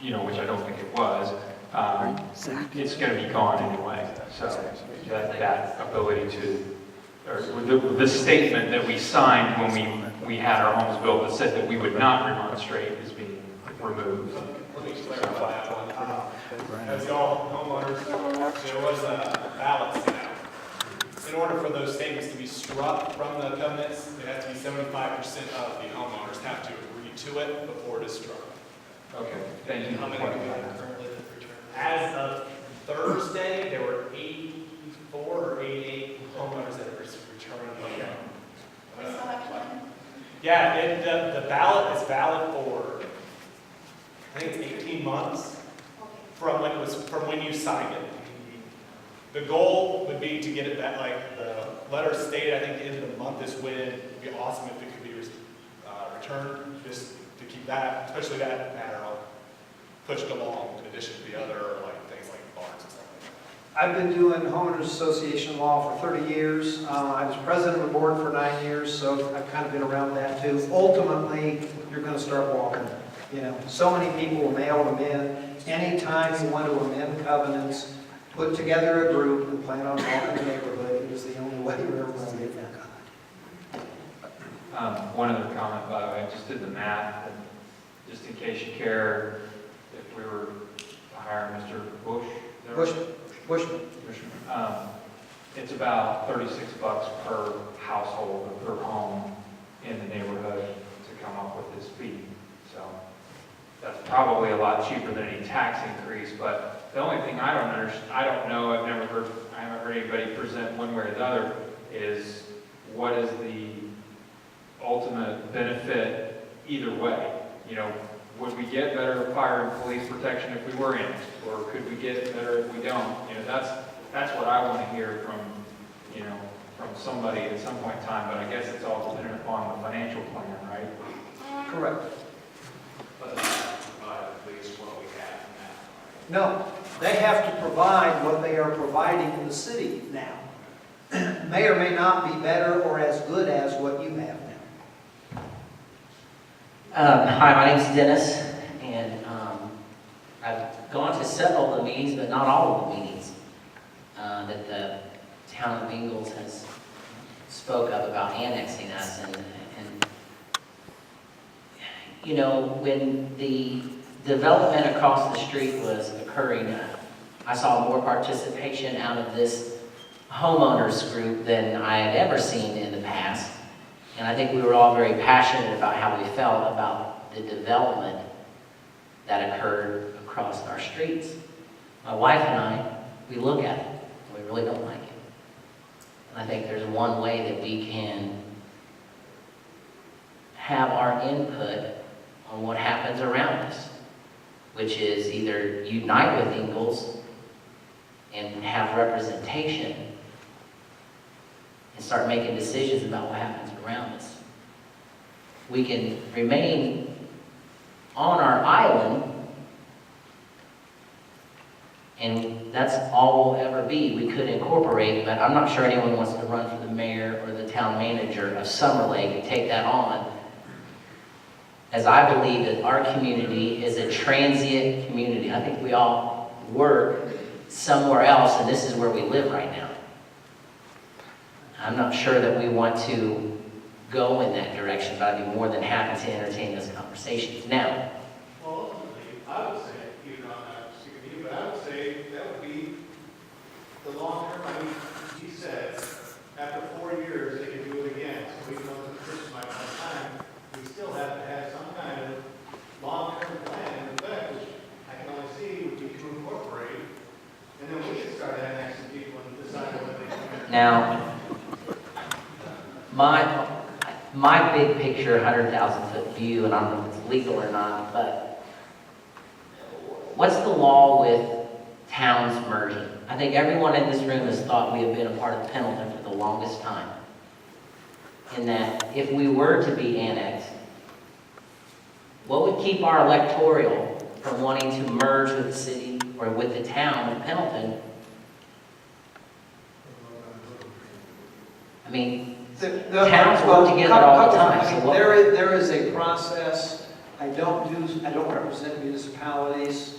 which I don't think it was, it's going to be gone anyway. So that ability to, or the statement that we signed when we had our homes built that said that we would not remonstrate is being removed. Let me clarify that one. As y'all homeowners, there was a ballot sent out. In order for those statements to be struck from the covenants, it has to be 75% of the homeowners have to agree to it before it is struck. Okay, thank you. How many do we have currently that return? As of Thursday, there were 84 or 88 homeowners that have returned the Yeah, the ballot is valid for, I think it's 18 months from when you signed it. The goal would be to get it that, like the letter stated, I think the end of the month is when it'd be awesome if it could be returned, just to keep that, especially that matter pushed along in addition to the other, like things like barns and stuff like that. I've been doing homeowners association law for 30 years. I was president of the board for 9 years, so I've kind of been around that too. Ultimately, you're going to start walking. So many people will mail them in. Anytime you want to amend covenants, put together a group and plan on walking the neighborhood. It is the only way you're ever going to get that. One other comment, by the way, I just did the math, and just in case you care, if we were to hire Mr. Bushman, it's about $36 per household or per home in the neighborhood to come up with this fee. So that's probably a lot cheaper than any tax increase, but the only thing I don't know, I haven't heard anybody present one way or the other, is what is the ultimate benefit either way? Would we get better fire and police protection if we were annexed, or could we get better if we don't? That's what I want to hear from somebody at some point in time, but I guess it's all dependent upon the financial plan, right? Correct. But at least what we have now. No, they have to provide what they are providing in the city now. May or may not be better or as good as what you have now. Hi, my name's Dennis, and I've gone to several of the meetings, but not all of the meetings that the town of Ingalls has spoke of about annexing us. And when the development across the street was occurring, I saw more participation out of this homeowners group than I had ever seen in the past. And I think we were all very passionate about how we felt about the development that occurred across our streets. My wife and I, we look at it, and we really don't like it. And I think there's one way that we can have our input on what happens around us, which is either unite with Ingalls and have representation and start making decisions about what happens around us. We can remain on our island, and that's all we'll ever be. We could incorporate, but I'm not sure anyone wants to run for the mayor or the town manager of Summerlake and take that on, as I believe that our community is a transient community. I think we all work somewhere else, and this is where we live right now. I'm not sure that we want to go in that direction, but I'd be more than happy to entertain those conversations. Now, Well, ultimately, I would say, not speaking to you, but I would say that would be the long term. I mean, he said, after 4 years, they can do it again. So even though the person might have time, we still have to have some kind of long-term plan in effect, which I can only see would be to incorporate. And then we should start annexing people and decide whether they come in. now, my big picture, 100,000-foot view, and I don't know if it's legal or not, but what's the law with towns merging? I think everyone in this room has thought we have been a part of Pendleton for the longest time. In that, if we were to be annexed, what would keep our electoral from wanting to merge with the city or with the town of Pendleton? I mean, towns work together all the time. There is a process I don't represent municipalities,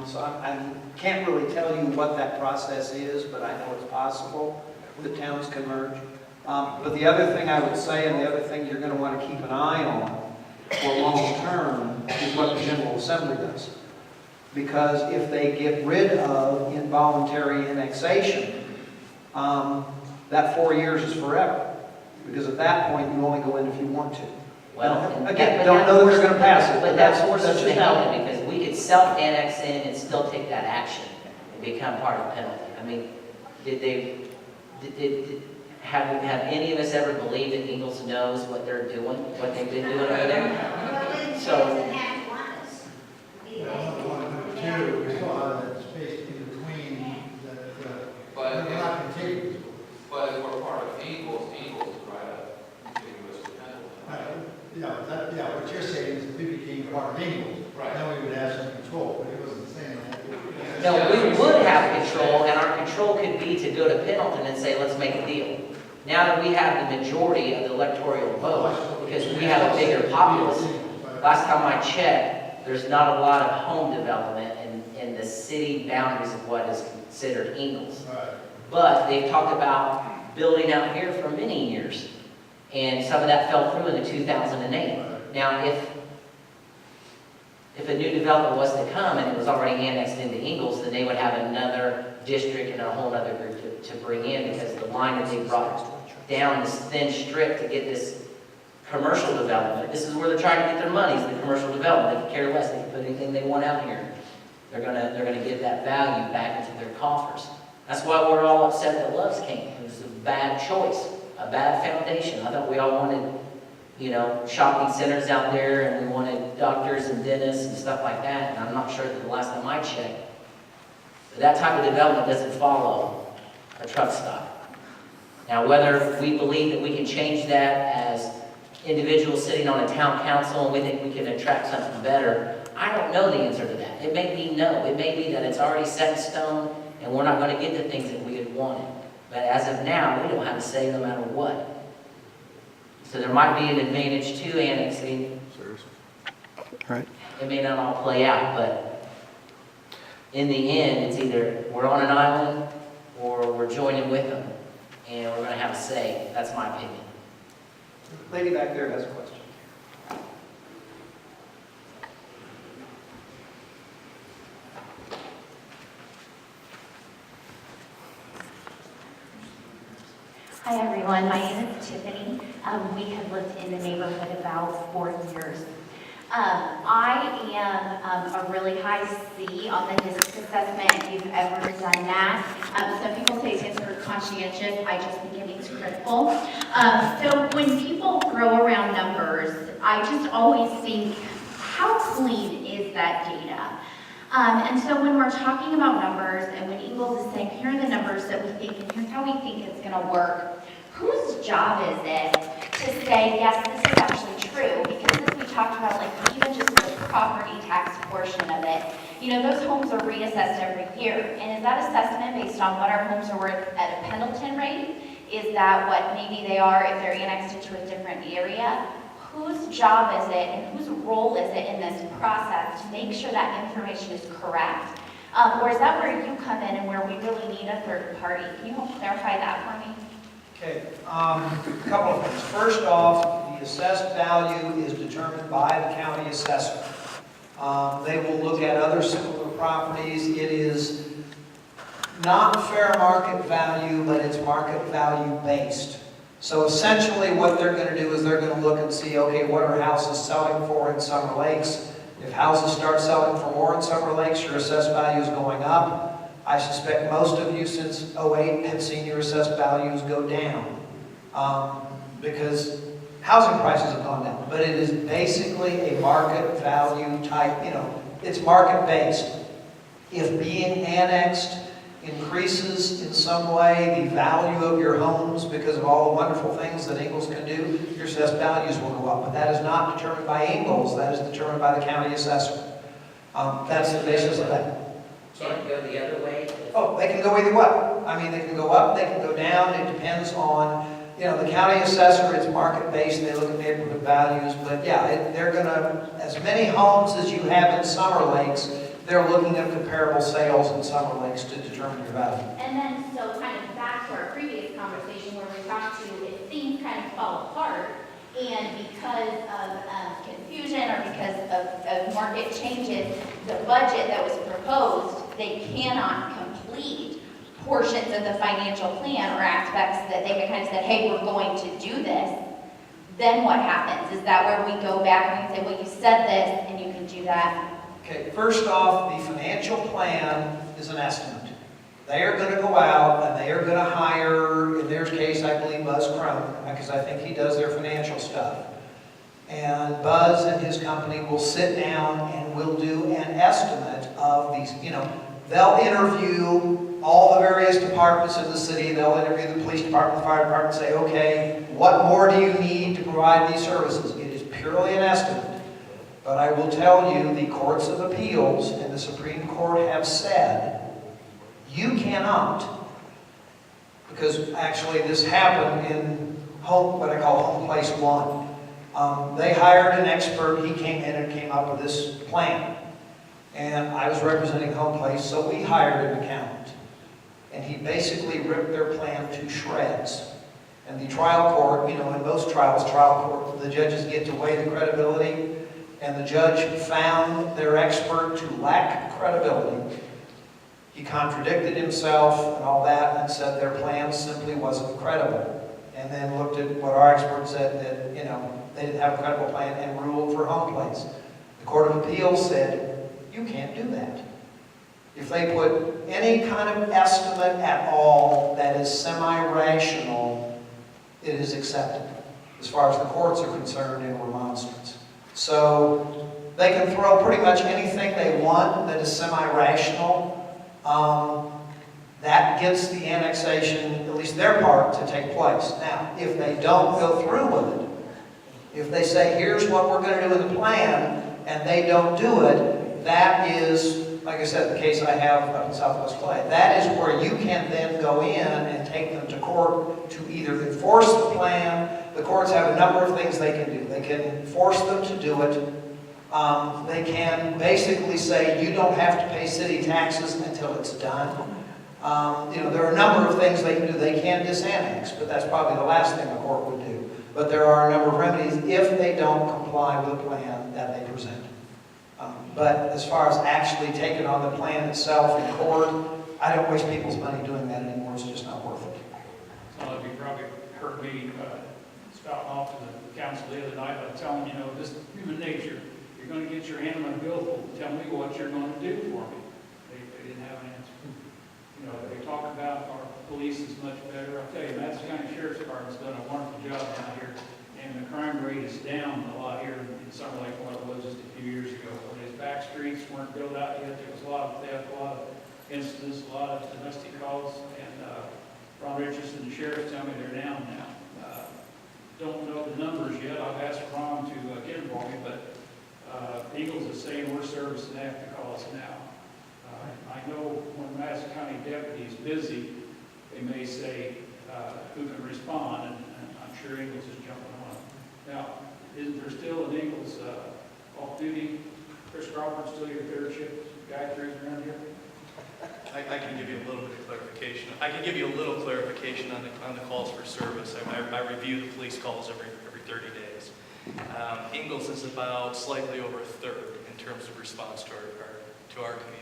so I can't really tell you what that process is, but I know it's possible the towns can merge. But the other thing I would say, and the other thing you're going to want to keep an eye on for long term, is what the General Assembly does. Because if they get rid of involuntary annexation, that 4 years is forever. Because at that point, you only go in if you want to. Well, Again, don't know that they're going to pass it, but that that's forces the just how. hand, because we could self-annex in and still take that action and become part of the penalty. I mean, have any of us ever believed that Eagles knows what they're doing, what they've been doing over there? So, Two, we still have that space in between But we're not contiguous. But if we're part of Eagles is right up contiguous to Pendleton. Yeah, what you're saying is if we became part of Ingles, Right. then we would have some control, but he wasn't saying that. no, we would have control, and our control could be to go to Pendleton and say, let's make a deal. Now that we have the majority of the electoral vote, because we have a bigger populace, last time I checked, there's not a lot of home development in the city boundaries of what is considered Ingalls. Right. But they've talked about building out here for many years, and some of that fell through in the 2008. Now, if a new development was to come and it was already annexed into Ingalls, then they would have another district and a whole other group to bring in, because the line that they brought down this thin strip to get this commercial development. This is where they're trying to get their money, is the commercial development. They can care less. They can put anything they want out here. They're gonna give that value back into their coffers. That's why we're all upset that Love's came. It was a bad choice, a bad foundation. I thought we all wanted, shopping centers out there, and we wanted doctors and dentists and stuff like that. And I'm not sure that the last time I checked, that type of development doesn't follow a truck stop. Now, whether we believe that we can change that as individuals sitting on a town council and we think we can attract something better, I don't know the answer to that. It may be no. It may be that it's already set in stone and we're not going to get the things that we had wanted. But as of now, we don't have a say no matter what. So there might be an advantage to annexing. Right. It may not all play out, but in the end, it's either we're on an island or we're joining with them, and we're going to have a say. That's my opinion. Lady back there has a question. Hi everyone, my name is Tiffany. We have lived in the neighborhood about 4 years. I am a really high C on the district assessment, if you've ever done that. Some people say it stands for conscientious, I just think it means critical. So when people throw around numbers, I just always think, how clean is that data? And so when we're talking about numbers, and when Eagles is saying, here are the numbers that we think, and here's how we think it's going to work, whose job is it to say, yes, this is actually true? Because as we talked about, like even just the property tax portion of it, those homes are reassessed every year. And is that assessment based on what our homes are worth at a Pendleton rate? Is that what maybe they are if they're annexed into a different area? Whose job is it and whose role is it in this process to make sure that information is correct? Or is that where you come in and where we really need a third party? Can you help clarify that for me? Okay, a couple of things. First off, the assessed value is determined by the county assessor. They will look at other similar properties. It is not fair market value, but it's market value based. So essentially what they're going to do is they're going to look and see, okay, what are houses selling for in Summer Lakes? If houses start selling for more in Summer Lakes, your assessed value is going up. I suspect most of you since '08 have seen your assessed values go down because housing prices have gone down. But it is basically a market value type, it's market based. If being annexed increases in some way the value of your homes because of all the wonderful things that Ingalls can do, your assessed values will go up. But that is not determined by Ingalls, that is determined by the county assessor. That's the basis of that. Can it go the other way? Oh, they can go either way. I mean, they can go up, they can go down. It depends on, You know, the county assessor, it's market-based, they look at neighborhood values, but yeah, they're gonna, as many homes as you have in Summer Lakes, they're looking at comparable sales in Summer Lakes to determine your value. And then, so kind of back to our previous conversation where we talked to, if things kind of fall apart, and because of confusion or because of market changes, the budget that was proposed, they cannot complete portions of the financial plan or aspects that they can kind of say, hey, we're going to do this. Then what happens? Is that where we go back and we say, well, you said this and you can do that? Okay, first off, the financial plan is an estimate. They are going to go out and they are going to hire, in their case, I believe Buzz Crone, because I think he does their financial stuff. And Buzz and his company will sit down and will do an estimate of these, you know, they'll interview all the various departments in the city. They'll interview the police department, the fire department, say, okay, what more do you need to provide these services? It is purely an estimate. But I will tell you, the courts of appeals and the Supreme Court have said, you cannot, because actually this happened in what I call Home Place 1. They hired an expert, he came in and came up with this plan. And I was representing Home Place, so we hired an accountant. And he basically ripped their plan to shreds. And the trial court, you know, in most trials, trial court, the judges get to weigh the credibility. And the judge found their expert to lack credibility. He contradicted himself and all that and said their plan simply wasn't credible. And then looked at what our expert said that, you know, they didn't have a credible plan and ruled for Home Place. The Court of Appeals said, you can't do that. If they put any kind of estimate at all that is semi-rational, it is accepted, as far as the courts are concerned in remonstrance. So they can throw pretty much anything they want that is semi-rational. That gets the annexation, at least their part, to take place. Now, if they don't go through with it, if they say, here's what we're going to do in the plan, and they don't do it, that is, like I said, the case I have up in Southwest Clay. That is where you can then go in and take them to court to either enforce the plan. The courts have a number of things they can do. They can force them to do it. They can basically say, you don't have to pay city taxes until it's done. You know, there are a number of things they can do. They can disannex, but that's probably the last thing the court would do. But there are a number of remedies if they don't comply with the plan that they present. But as far as actually taking on the plan itself in court, I don't waste people's money doing that anymore. It's just not worth it. Some of you probably heard me spouting off to the council the other night by telling, you know, this human nature. You're going to get your hand on my billfold. Tell me what you're going to do for me. They didn't have an answer. You know, they talk about our police is much better. I'll tell you, Madison County Sheriff's Department's done a wonderful job down here. And the crime rate is down a lot here in Summerlake from what it was just a few years ago. When these back streets weren't built out yet, there was a lot of theft, a lot of incidents, a lot of domestic calls. And Ron Richardson, the sheriff, tell me they're down now. Don't know the numbers yet. I've asked Ron to get them for me, but Eagles is saying we're servicing half the calls now. I know when Madison County deputy is busy, they may say who can respond, and I'm sure Eagles is jumping on. Now, isn't there still an Eagles off-duty? Chris Crawford still your third shift guy cruising around here? I can give you a little bit of clarification. I can give you a little clarification on the calls for service. I review the police calls every 30 days. Ingalls is about slightly over a third in terms of response to our community.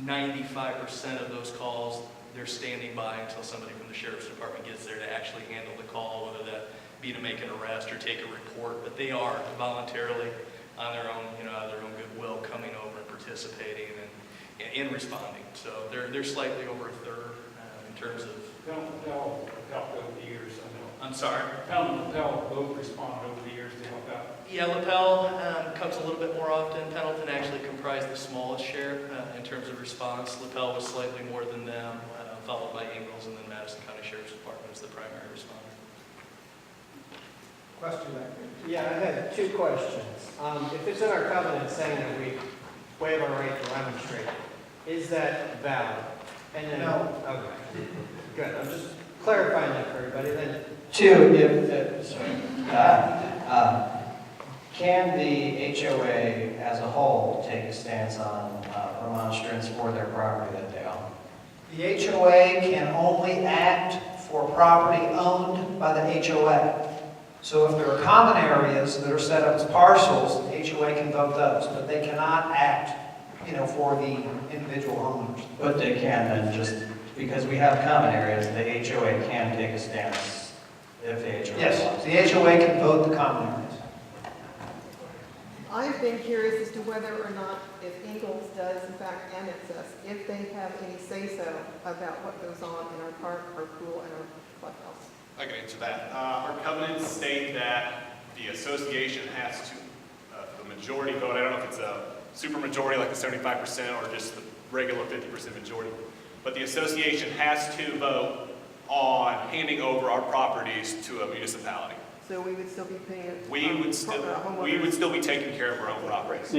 95% of those calls, they're standing by until somebody from the sheriff's department gets there to actually handle the call, whether that be to make an arrest or take a report. But they are voluntarily on their own, you know, out of their own goodwill, coming over and participating and in responding. So they're slightly over a third in terms of. Pell helped over the years, I know. I'm sorry. Pell and Lapel both responded over the years to help out. Yeah, Lapel comes a little bit more often. Pendleton actually comprised the smallest share in terms of response. Lapel was slightly more than them, followed by Ingalls, and then Madison County Sheriff's Department is the primary responder. Question back there. Yeah, I had two questions. If it's in our covenant saying that we waive our right to remonstrate, is that valid? And then, No. Okay. Good. I'm just clarifying that for everybody, then. Two, can the HOA as a whole take a stance on remonstrance for their property that they own? The HOA can only act for property owned by the HOA. So if there are common areas that are set up as parcels, the HOA can vote those, but they cannot act, for the individual homeowners. But they can then, just because we have common areas, the HOA can take a stance if the HOA Yes, wants. the HOA can vote the common areas. I've been curious as to whether or not, if Ingalls does in fact annex us, if they have any say-so about what goes on in our park, our pool, and our clubhouse. I can answer that. Our covenants state that the association has to, the majority vote, I don't know if it's a super majority like the 75% or just the regular 50% majority, but the association has to vote on handing over our properties to a municipality. So we would still be paying. We would still be taking care of our own properties.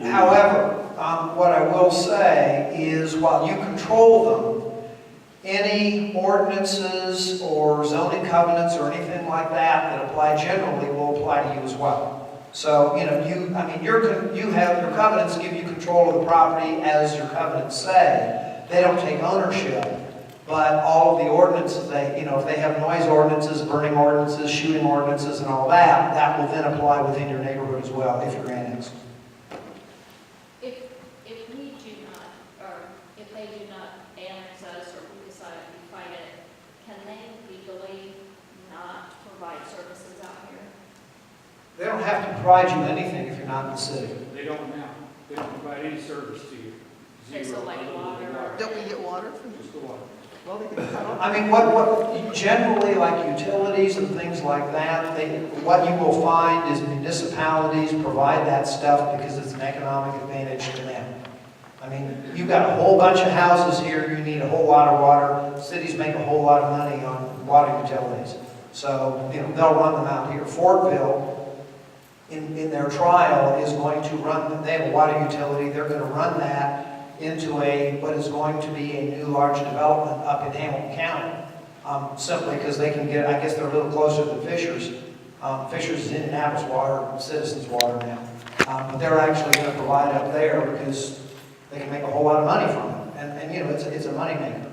However, what I will say is while you control them, any ordinances or zoning covenants or anything like that apply generally will apply to you as well. So, your covenants give you control of the property as your covenants say. They don't take ownership, but all of the ordinances, if they have noise ordinances, burning ordinances, shooting ordinances, and all that, that will then apply within your neighborhood as well if you're annexed. If we do not, or if they do not annex us, or we decide to fight it, can they legally not provide services out here? They don't have to provide you anything if you're not in the city. They don't now. They don't provide any service to you. Okay, so like Zero. water. Don't we get water from Just the water. Well, they can cut off. I mean, what generally, like utilities and things like that, what you will find is municipalities provide that stuff because it's an economic advantage to them. I mean, you've got a whole bunch of houses here, you need a whole lot of water. Cities make a whole lot of money on water utilities. So, they'll run them out here. Fortville, in their trial, is going to run, they have a water utility, they're going to run that into what is going to be a new large development up in Hamilton County. Simply because they can get, I guess they're a little closer than Fishers. Fishers is Indianapolis water, Citizens water now. But they're actually going to provide up there because they can make a whole lot of money from it. And it's a money maker.